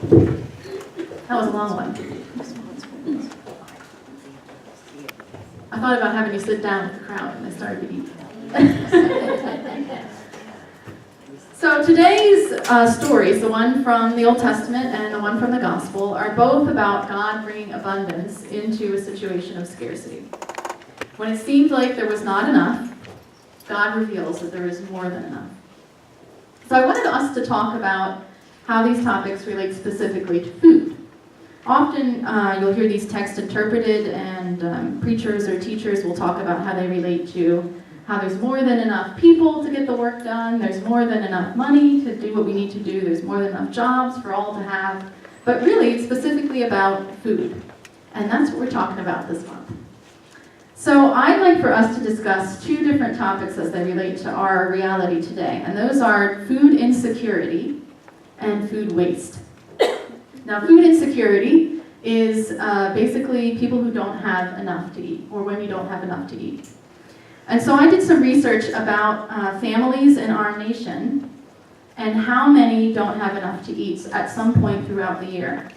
That was a long one. I thought about having you sit down with the crowd and I started to eat. So today's stories, the one from the Old Testament and the one from the Gospel, are both about God bringing abundance into a situation of scarcity. When it seemed like there was not enough, God reveals that there is more than enough. So I wanted us to talk about how these topics relate specifically to food. Often you'll hear these texts interpreted, and preachers or teachers will talk about how they relate to how there's more than enough people to get the work done, there's more than enough money to do what we need to do, there's more than enough jobs for all to have. But really, it's specifically about food. And that's what we're talking about this month. So I'd like for us to discuss two different topics as they relate to our reality today. And those are food insecurity and food waste. Now, food insecurity is basically people who don't have enough to eat, or when you don't have enough to eat. And so I did some research about families in our nation and how many don't have enough to eat at some point throughout the year.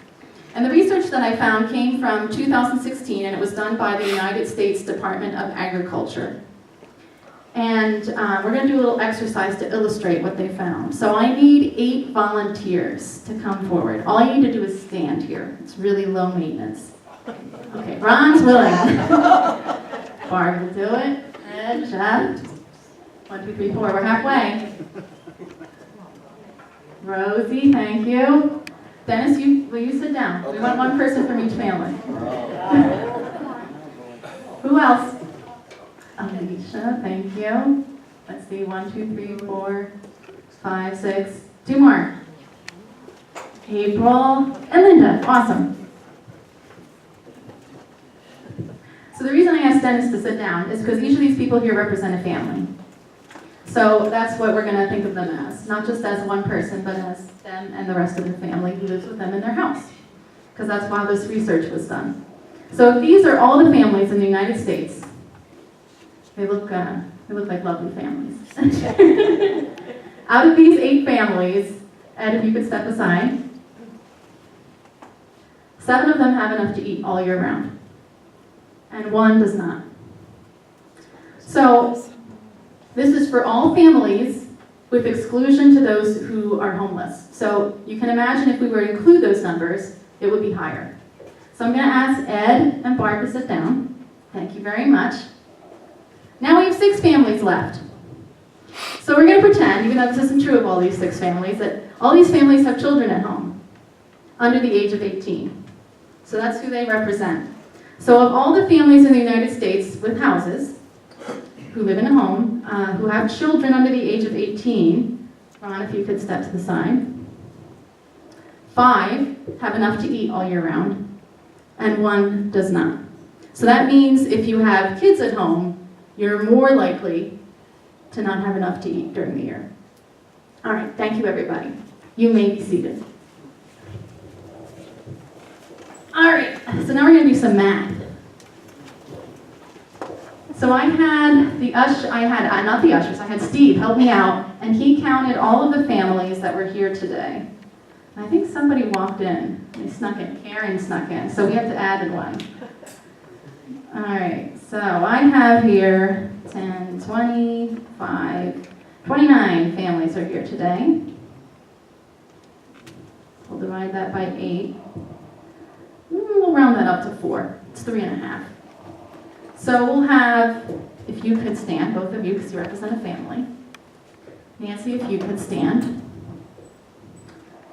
And the research that I found came from 2016, and it was done by the United States Department of Agriculture. And we're going to do a little exercise to illustrate what they found. So I need 8 volunteers to come forward. All you need to do is stand here. It's really low maintenance. Okay, Ron's willing. Barb will do it. And Jeff. 1, 2, 3, 4. We're halfway. Rosie, thank you. Dennis, will you sit down? We want one person from each family. Who else? Alicia, thank you. Let's see, 1, 2, 3, 4, 5, 6. 2 more. April and Linda. Awesome. So the reason I asked Dennis to sit down is because each of these people here represent a family. So that's what we're going to think of them as. Not just as one person, but as them and the rest of the family who lives with them in their house. Because that's why this research was done. So these are all the families in the United States. They look like lovely families. Out of these 8 families, Ed, if you could step aside, 7 of them have enough to eat all year round. And 1 does not. So this is for all families with exclusion to those who are homeless. So you can imagine if we were to include those numbers, it would be higher. So I'm going to ask Ed and Barb to sit down. Thank you very much. Now we have 6 families left. So we're going to pretend, even though this isn't true of all these 6 families, that all these families have children at home under the age of 18. So that's who they represent. So of all the families in the United States with houses, who live in a home, who have children under the age of 18, Ron, if you could step to the side, 5 have enough to eat all year round, and 1 does not. So that means if you have kids at home, you're more likely to not have enough to eat during the year. All right, thank you, everybody. You may be seated. All right, so now we're going to do some math. So I had Steve help me out, and he counted all of the families that were here today. I think somebody walked in. They snuck in. Karen snuck in, so we have to add 1. All right, so I have here 10, 25, 29 families are here today. We'll divide that by 8. We'll round that up to 4. It's 3.5. So we'll have, if you could stand, both of you, because you represent a family. Nancy, if you could stand.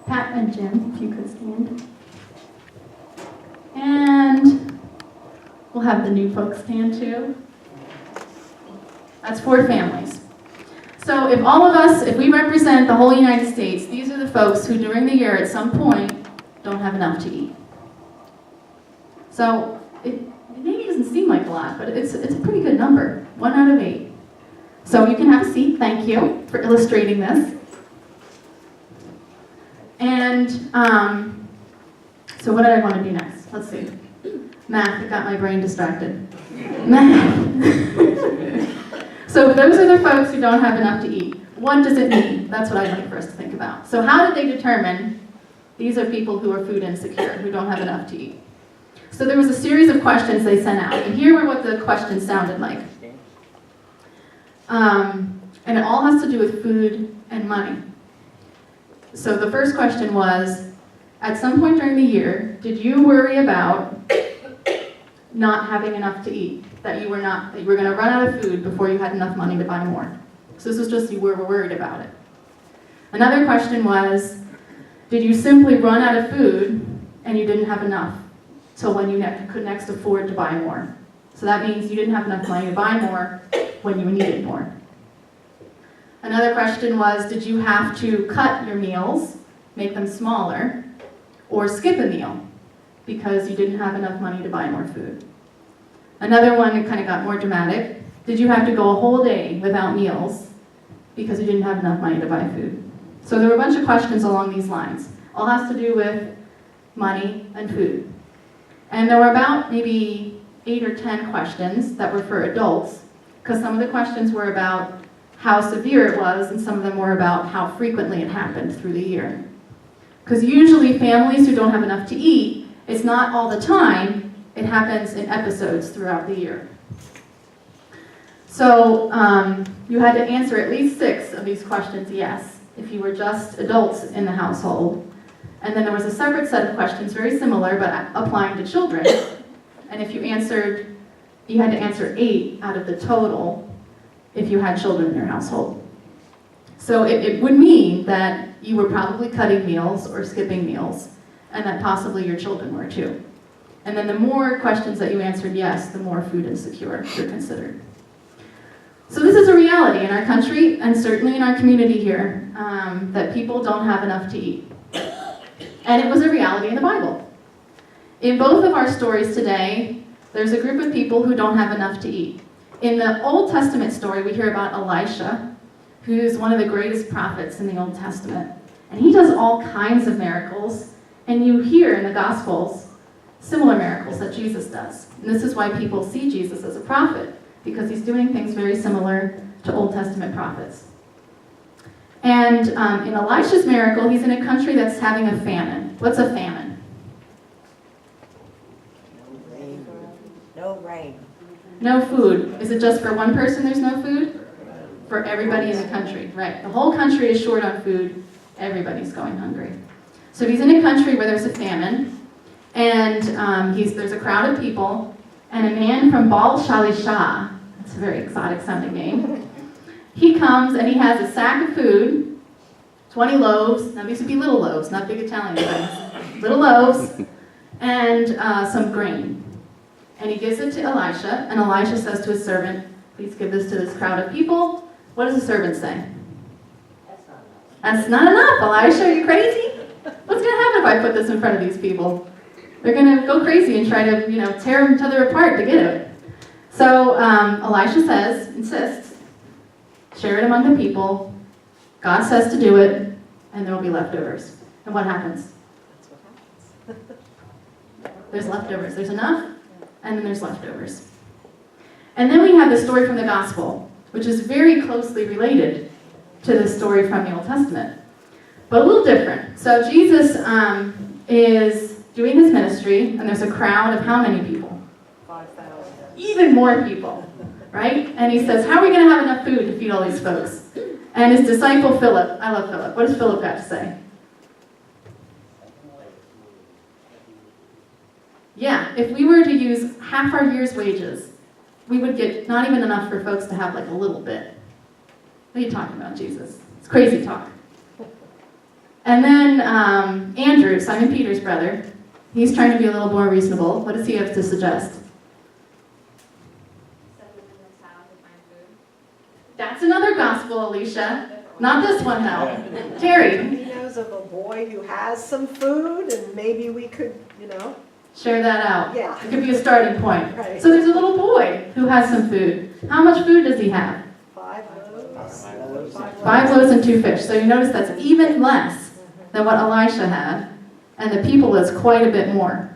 Pat and Jim, if you could stand. And we'll have the new folks stand too. That's 4 families. So if all of us, if we represent the whole United States, these are the folks who during the year at some point don't have enough to eat. So it maybe doesn't seem like a lot, but it's a pretty good number, 1 out of 8. So you can have a seat, thank you for illustrating this. And so what did I want to do next? Let's see. Math, it got my brain distracted. Math. So those are the folks who don't have enough to eat. What does it mean? That's what I'd like for us to think about. So how did they determine These are people who are food insecure, who don't have enough to eat. So there was a series of questions they sent out, and here were what the questions sounded like. And it all has to do with food and money. So the first question was, at some point during the year, did you worry about not having enough to eat? That you were going to run out of food before you had enough money to buy more? So this was just you were worried about it. Another question was, did you simply run out of food and you didn't have enough till when you could next afford to buy more? So that means you didn't have enough money to buy more when you needed more. Another question was, did you have to cut your meals, make them smaller, or skip a meal because you didn't have enough money to buy more food? Another one, it kind of got more dramatic. Did you have to go a whole day without meals because you didn't have enough money to buy food? So there were a bunch of questions along these lines. All has to do with money and food. And there were about maybe 8 or 10 questions that were for adults, because some of the questions were about how severe it was, and some of them were about how frequently it happened through the year. Because usually families who don't have enough to eat, it's not all the time, it happens in episodes throughout the year. So you had to answer at least 6 of these questions yes, if you were just adults in the household. And then there was a separate set of questions, very similar, but applying to children. And if you answered, you had to answer 8 out of the total if you had children in your household. So it would mean that you were probably cutting meals or skipping meals, and that possibly your children were too. And then the more questions that you answered yes, the more food insecure you're considered. So this is a reality in our country, and certainly in our community here, that people don't have enough to eat. And it was a reality in the Bible. In both of our stories today, there's a group of people who don't have enough to eat. In the Old Testament story, we hear about Elisha, who's one of the greatest prophets in the Old Testament. And he does all kinds of miracles, and you hear in the Gospels similar miracles that Jesus does. And this is why people see Jesus as a prophet, because he's doing things very similar to Old Testament prophets. And in Elisha's miracle, he's in a country that's having a famine. What's a famine? No rain. No food. Is it just for one person there's no food? For everybody in the country, right. The whole country is short on food. Everybody's going hungry. So he's in a country where there's a famine, and there's a crowd of people, and a man from Baal Shalisha, that's a very exotic sounding name, he comes and he has a sack of food, 20 loaves, now these would be little loaves, not big Italian things, little loaves, and some grain. And he gives it to Elisha, and Elisha says to his servant, please give this to this crowd of people. What does the servant say? That's not enough, Elisha, are you crazy? What's going to happen if I put this in front of these people? They're going to go crazy and try to, tear each other apart to get it. So Elisha insists, share it among the people. God says to do it, and there will be leftovers. And what happens? That's what happens. There's leftovers. There's enough, and then there's leftovers. And then we have the story from the Gospel, which is very closely related to the story from the Old Testament, but a little different. So Jesus is doing his ministry, and there's a crowd of how many people? 5,000. Even more people, right? And he says, how are we going to have enough food to feed all these folks? And his disciple Philip, I love Philip. What does Philip got to say? Yeah, if we were to use half our year's wages, we would get not even enough for folks to have like a little bit. What are you talking about, Jesus? It's crazy talk. And then Andrew, Simon Peter's brother, he's trying to be a little more reasonable. What does he have to suggest? That's another gospel, Alicia. Not this one, though. Terry. He knows of a boy who has some food, and maybe we could, Share that out. Yeah. It could be a starting point. Right. So there's a little boy who has some food. How much food does he have? 5 loaves. 5 loaves and 2 fish. So you notice that's even less than what Elisha had, and the people is quite a bit more.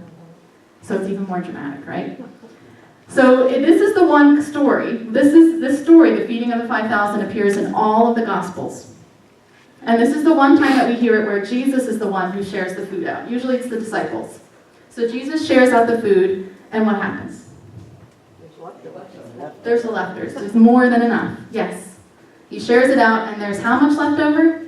So it's even more dramatic, right? So this is the one story. This story, the feeding of the 5,000, appears in all of the Gospels. And this is the one time that we hear it where Jesus is the one who shares the food out. Usually it's the disciples. So Jesus shares out the food, and what happens? There's the leftovers. There's more than enough. Yes. He shares it out, and there's how much left over?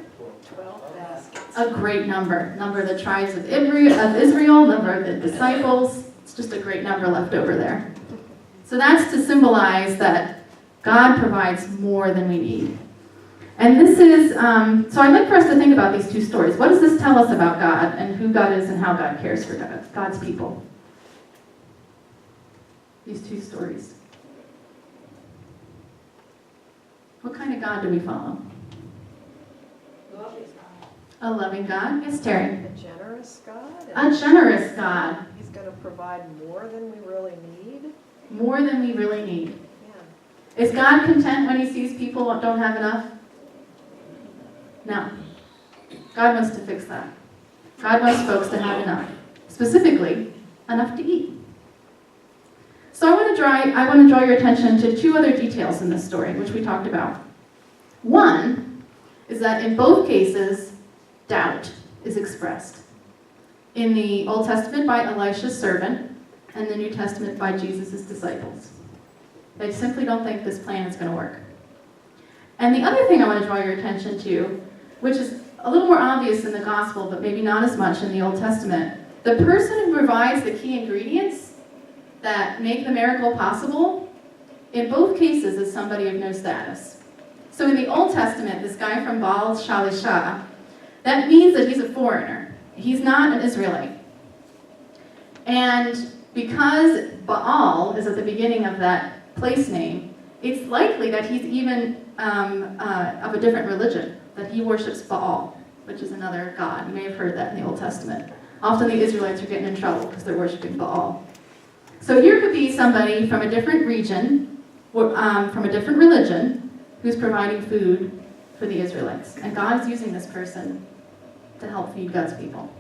12 baskets. A great number. Number of the tribes of Israel, number of the disciples. It's just a great number left over there. So that's to symbolize that God provides more than we need. And this is, so I'd like for us to think about these two stories. What does this tell us about God and who God is and how God cares for God's people? These two stories. What kind of God do we follow? A loving God. Yes, Terry. A generous God. A generous God. He's going to provide more than we really need. More than we really need. Yeah. Is God content when he sees people don't have enough? No. God wants to fix that. God wants folks to have enough. Specifically, enough to eat. So I want to draw your attention to two other details in this story, which we talked about. One is that in both cases, doubt is expressed. In the Old Testament by Elisha's servant, and the New Testament by Jesus' disciples. They simply don't think this plan is going to work. And the other thing I want to draw your attention to, which is a little more obvious in the gospel, but maybe not as much in the Old Testament, the person who provides the key ingredients that make the miracle possible, in both cases is somebody of no status. So in the Old Testament, this guy from Baal Shalisha, that means that he's a foreigner. He's not an Israelite. And because Baal is at the beginning of that place name, it's likely that he's even of a different religion, that he worships Baal, which is another god. You may have heard that in the Old Testament. Often the Israelites are getting in trouble because they're worshiping Baal. So here could be somebody from a different region, from a different religion, who's providing food for the Israelites. And God is using this person to help feed God's people.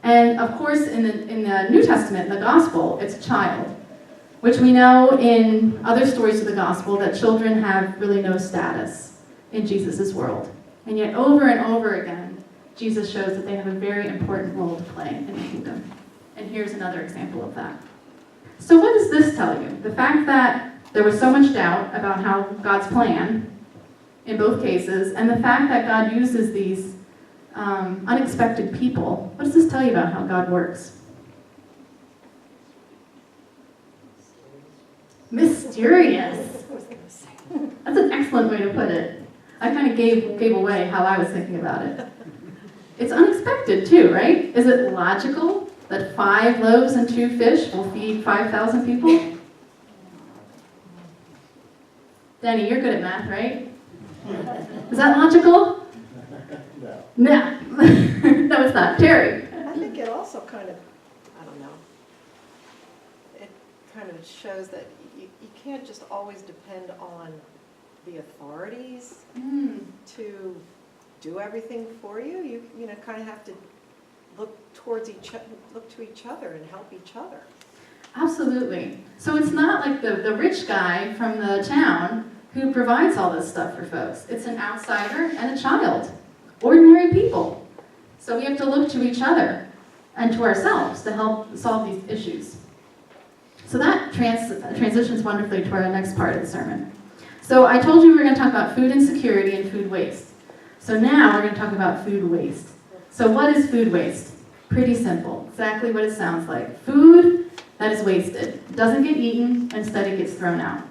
And of course, in the New Testament, the gospel, it's a child, which we know in other stories of the gospel that children have really no status in Jesus' world. And yet over and over again, Jesus shows that they have a very important role to play in the kingdom. And here's another example of that. So what does this tell you? The fact that there was so much doubt about how God's plan in both cases, and the fact that God uses these unexpected people, what does this tell you about how God works? Mysterious. That's an excellent way to put it. I kind of gave away how I was thinking about it. It's unexpected too, right? Is it logical that 5 loaves and 2 fish will feed 5,000 people? Danny, you're good at math, right? Is that logical? No. No, it's not. Terry? I think it also kind of, I don't know, it kind of shows that you can't just always depend on the authorities to do everything for you. You know, kind of have to look to each other and help each other. Absolutely. So it's not like the rich guy from the town who provides all this stuff for folks. It's an outsider and a child. Ordinary people. So we have to look to each other and to ourselves to help solve these issues. So that transitions wonderfully to our next part of the sermon. So I told you we were going to talk about food insecurity and food waste. So now we're going to talk about food waste. So what is food waste? Pretty simple. Exactly what it sounds like. Food that is wasted. It doesn't get eaten, instead it gets thrown out.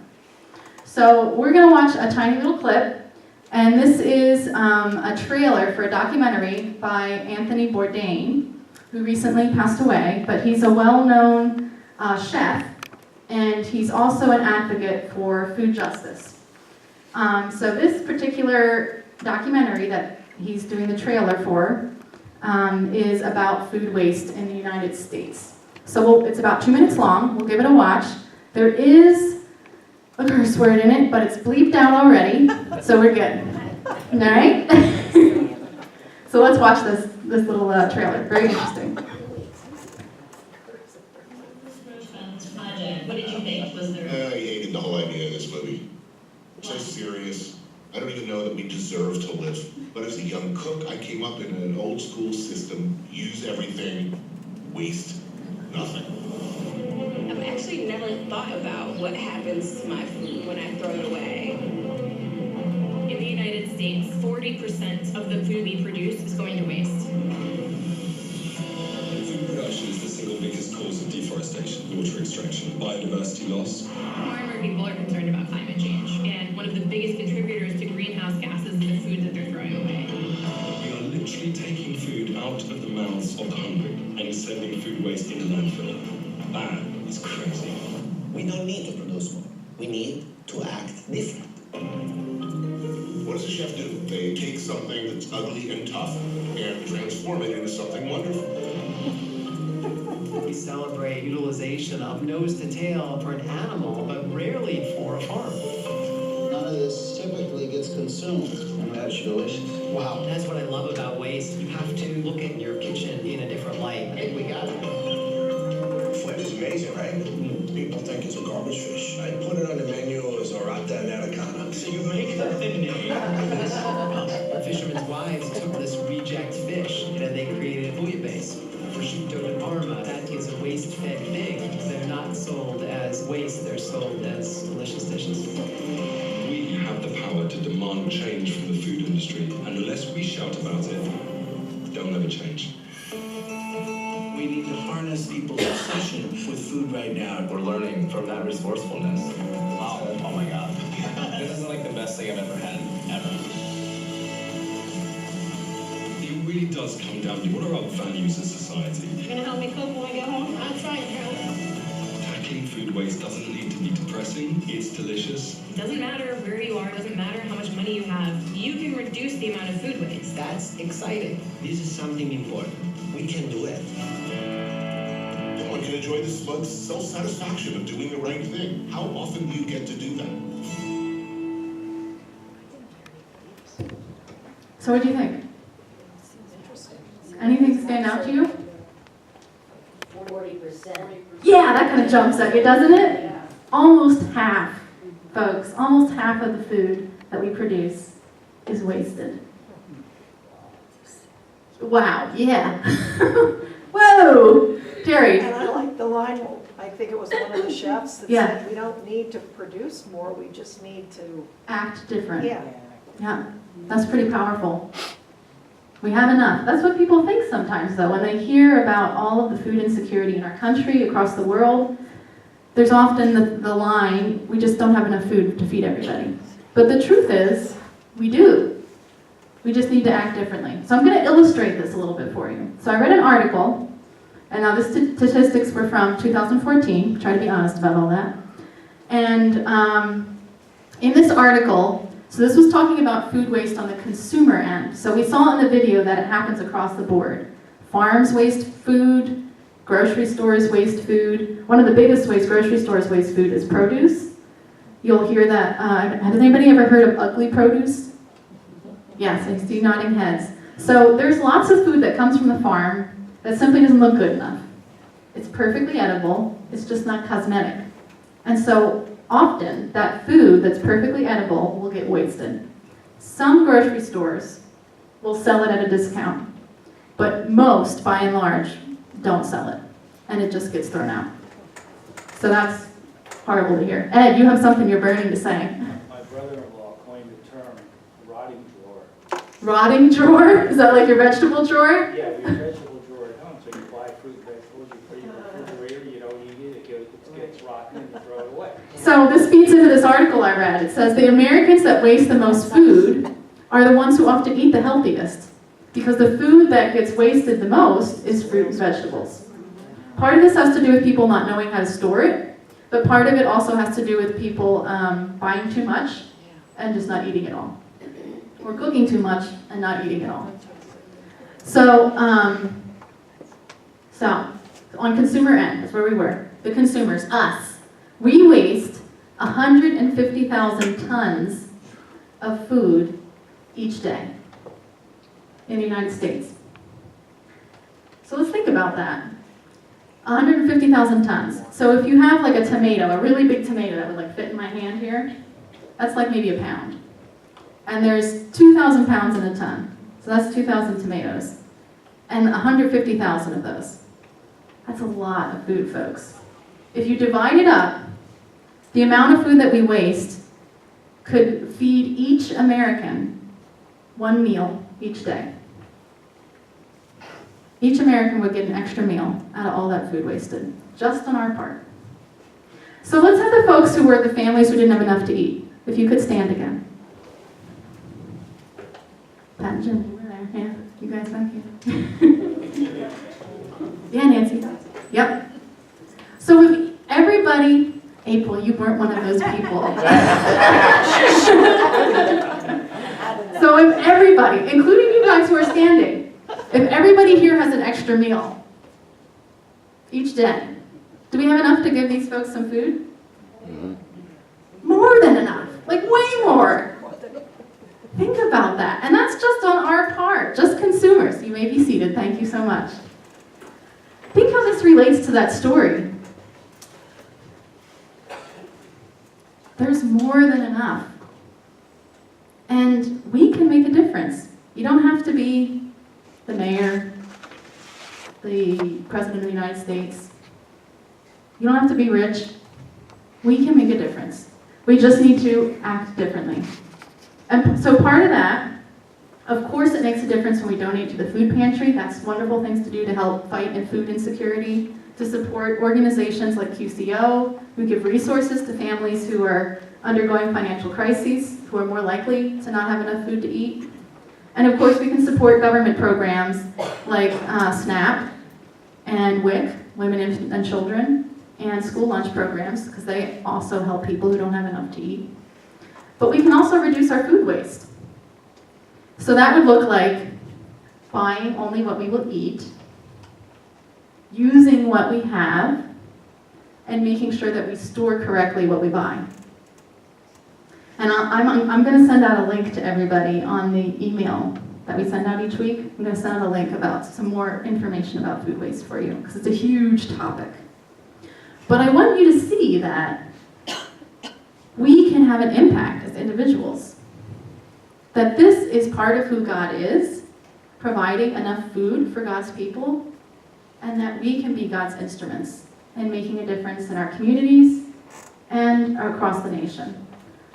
So we're going to watch a tiny little clip. And this is a trailer for a documentary by Anthony Bourdain, who recently passed away, but he's a well-known chef, and he's also an advocate for food justice. So this particular documentary that he's doing the trailer for is about food waste in the United States. So it's about 2 minutes long. We'll give it a watch. There is a curse word in it, but it's bleeped out already, so we're good. All right? So let's watch this little trailer. Very interesting. What did you think? Was there? I hated the whole idea of this movie. So serious. I don't even know that we deserve to live. But as a young cook, I came up in an old school system, use everything, waste nothing. I've actually never thought about what happens to my food when I throw it away. In the United States, 40% of the food we produce is going to waste. Food production is the single biggest cause of deforestation, water extraction, biodiversity loss. More and more people are concerned about climate change, and one of the biggest contributors to greenhouse gases is the food that they're throwing away. We are literally taking food out of the mouths of the hungry and sending food waste into landfill. That is crazy. We don't need to produce more. We need to act different. What does a chef do? They take something that's ugly and tough and transform it into something wonderful. We celebrate utilization of nose to tail for an animal, but rarely for a farm. None of this typically gets consumed. And that's delicious. Wow, that's what I love about waste. You have to look at your kitchen in a different light. Hey, we got it. Foot is amazing, right? People think it's a garbage fish. I put it on the menu as orata americana. So you make the name. The fishermen's wives took this reject fish and they created bouillabaisse. Prosciutto and Parma, that is a waste-fed thing. They're not sold as waste, they're sold as delicious dishes. We have the power to demand change from the food industry, and unless we shout about it, they'll never change. We need to harness people's obsession with food right now. We're learning from that resourcefulness. Wow, oh my God. This is like the best thing I've ever had, ever. It really does come down to what are our values as society. You gonna help me cook when I get home? I'll try it, girl. Tackling food waste doesn't need to be depressing, it's delicious. It doesn't matter where you are, it doesn't matter how much money you have, you can reduce the amount of food waste. That's exciting. This is something important. We can do it. No one can enjoy the smug self-satisfaction of doing the right thing. How often do you get to do that? So what do you think? Seems interesting. Anything stand out to you? 40%. Yeah, that kind of jumps at you, doesn't it? Almost half, folks, almost half of the food that we produce is wasted. Wow, yeah. Whoa, Terry. And I like the line, I think it was one of the chefs that Yeah. said, we don't need to produce more, we just need to, Act different. yeah. That's pretty powerful. We have enough. That's what people think sometimes, though. When they hear about all of the food insecurity in our country, across the world, there's often the line, we just don't have enough food to feed everybody. But the truth is, we do. We just need to act differently. So I'm going to illustrate this a little bit for you. So I read an article, and now the statistics were from 2014. Try to be honest about all that. And in this article, so this was talking about food waste on the consumer end. So we saw in the video that it happens across the board. Farms waste food, grocery stores waste food. One of the biggest ways grocery stores waste food is produce. You'll hear that. Has anybody ever heard of ugly produce? Yes, I see nodding heads. So there's lots of food that comes from the farm that simply doesn't look good enough. It's perfectly edible, it's just not cosmetic. And so often that food that's perfectly edible will get wasted. Some grocery stores will sell it at a discount, but most, by and large, don't sell it, and it just gets thrown out. So that's horrible to hear. Ed, you have something you're burning to say. My brother-in-law coined the term rotting drawer. Rotting drawer? Is that like your vegetable drawer? Yeah, your vegetable drawer at home. So you buy fruit and vegetables, you put it in the refrigerator, you don't eat it, it gets rotten, and you throw it away. So this feeds into this article I read. It says the Americans that waste the most food are the ones who often eat the healthiest, because the food that gets wasted the most is fruit and vegetables. Part of this has to do with people not knowing how to store it, but part of it also has to do with people buying too much and just not eating it all. Or cooking too much and not eating it all. So on consumer end, that's where we were. The consumers, us. We waste 150,000 tons of food each day in the United States. So let's think about that. 150,000 tons. So if you have like a tomato, a really big tomato that would like fit in my hand here, that's like maybe a pound. and there's 2,000 pounds in a ton. So that's 2,000 tomatoes, and 150,000 of those. That's a lot of food, folks. If you divide it up, the amount of food that we waste could feed each American one meal each day. Each American would get an extra meal out of all that food wasted, just on our part. So let's have the folks who were the families who didn't have enough to eat. If you could stand again. Pat and Jim, you were there. Yeah, you guys, thank you. Yeah, Nancy. Yep. So if everybody, April, you weren't one of those people. So if everybody, including you guys who are standing, if everybody here has an extra meal each day, do we have enough to give these folks some food? More than enough, like way more. Think about that. And that's just on our part, just consumers. You may be seated, thank you so much. Think how this relates to that story. There's more than enough. And we can make a difference. You don't have to be the mayor, the president of the United States. You don't have to be rich. We can make a difference. We just need to act differently. And so part of that, of course it makes a difference when we donate to the food pantry. That's wonderful things to do to help fight in food insecurity, to support organizations like QCO, who give resources to families who are undergoing financial crises, who are more likely to not have enough food to eat. And of course we can support government programs like SNAP and WIC, Women and Children, and school lunch programs, because they also help people who don't have enough to eat. But we can also reduce our food waste. So that would look like buying only what we will eat, using what we have, and making sure that we store correctly what we buy. And I'm going to send out a link to everybody on the email that we send out each week. I'm going to send out a link about some more information about food waste for you, because it's a huge topic. But I want you to see that we can have an impact as individuals. That this is part of who God is, providing enough food for God's people, and that we can be God's instruments in making a difference in our communities and across the nation.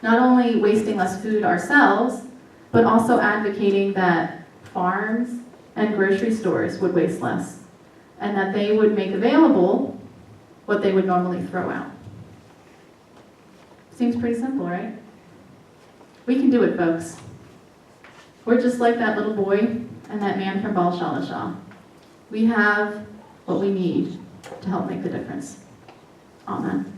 Not only wasting less food ourselves, but also advocating that farms and grocery stores would waste less, and that they would make available what they would normally throw out. Seems pretty simple, right? We can do it, folks. We're just like that little boy and that man from Baal Shalishah. We have what we need to help make the difference. Amen.